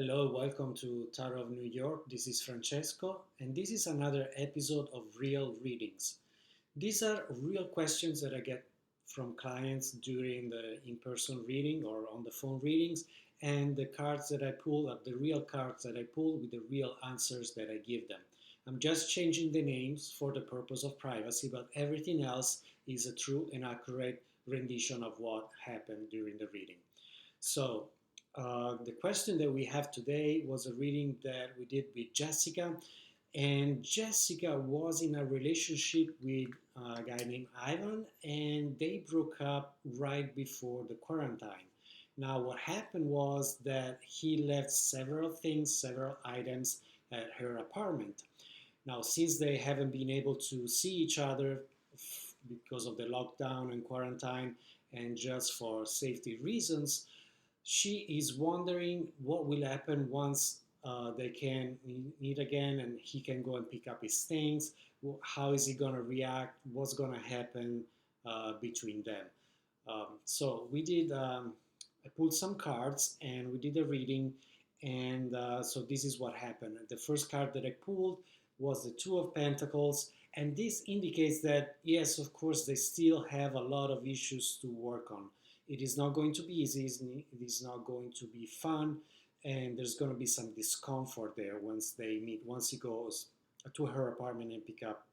Hello, welcome to Tarot of New York. This is Francesco, and this is another episode of Real Readings. These are real questions that I get from clients during the in-person reading or on the phone readings, and the cards that I pull are the real cards that I pull with the real answers that I give them. I'm just changing the names for the purpose of privacy, but everything else is a true and accurate rendition of what happened during the reading. So, the question that we have today was a reading that we did with Jessica, and Jessica was in a relationship with a guy named Ivan, and they broke up right before the quarantine. Now, what happened was that he left several things, several items at her apartment. Now, since they haven't been able to see each other because of the lockdown and quarantine, and just for safety reasons, she is wondering what will happen once they can meet again and he can go and pick up his things. How is he going to react? What's going to happen between them? So we did, I pulled some cards and we did a reading. And so this is what happened. The first card that I pulled was the Two of Pentacles. And this indicates that, yes, of course, they still have a lot of issues to work on. It is not going to be easy, it is not going to be fun, and there's going to be some discomfort there once they meet, once he goes to her apartment and pick up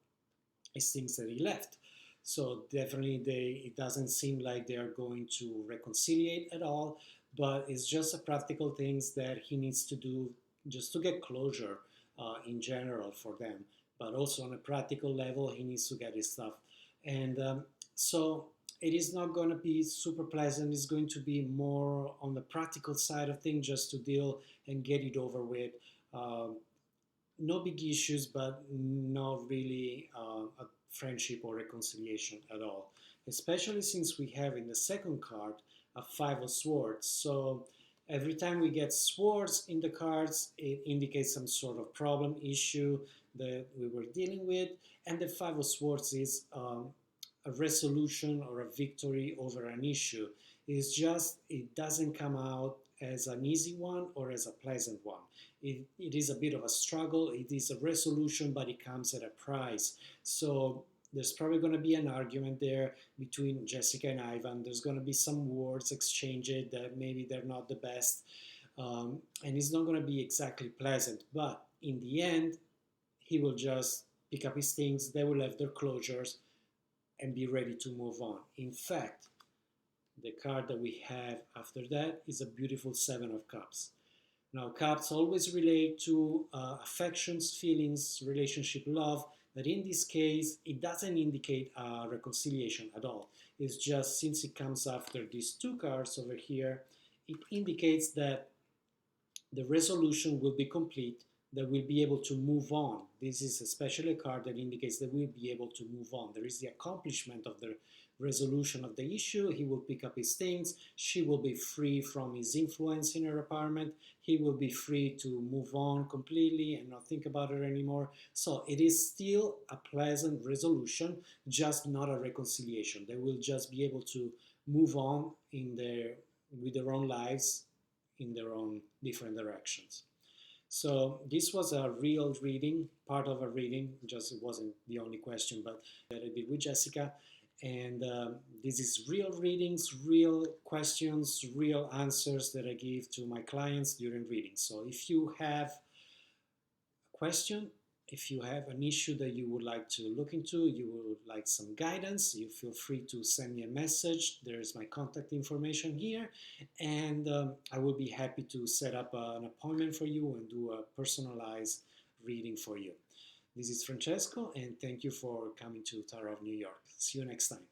his things that he left. So definitely it doesn't seem like they are going to reconciliate at all, but it's just a practical things that he needs to do just to get closure in general for them. But also on a practical level, he needs to get his stuff. And so it is not going to be super pleasant. It's going to be more on the practical side of things, just to deal and get it over with. No big issues, but not really a friendship or reconciliation at all. Especially since we have in the second card a Five of Swords. So every time we get swords in the cards, it indicates some sort of problem, issue that we were dealing with. And the Five of Swords is a resolution or a victory over an issue. It's just, it doesn't come out as an easy one or as a pleasant one. It is a bit of a struggle. It is a resolution, but it comes at a price. So there's probably going to be an argument there between Jessica and Ivan. There's going to be some words exchanged that maybe they're not the best. And it's not going to be exactly pleasant. But in the end, he will just pick up his things. They will have their closures and be ready to move on. In fact, the card that we have after that is a beautiful Seven of Cups. Now, cups always relate to affections, feelings, relationship, love, but in this case, it doesn't indicate reconciliation at all. It's just, since it comes after these two cards over here, it indicates that the resolution will be complete, that we'll be able to move on. This is especially a card that indicates that we'll be able to move on. There is the accomplishment of the resolution of the issue. He will pick up his things. She will be free from his influence in her apartment. He will be free to move on completely and not think about it anymore. So it is still a pleasant resolution, just not a reconciliation. They will just be able to move on with their own lives in their own different directions. So this was a real reading, part of a reading, just it wasn't the only question, but that I did with Jessica. And this is real readings, real questions, real answers that I give to my clients during readings. So if you have a question, if you have an issue that you would like to look into, you would like some guidance, you feel free to send me a message. There's my contact information here, and I will be happy to set up an appointment for you and do a personalized reading for you. This is Francesco, and thank you for coming to Tarot of New York. See you next time.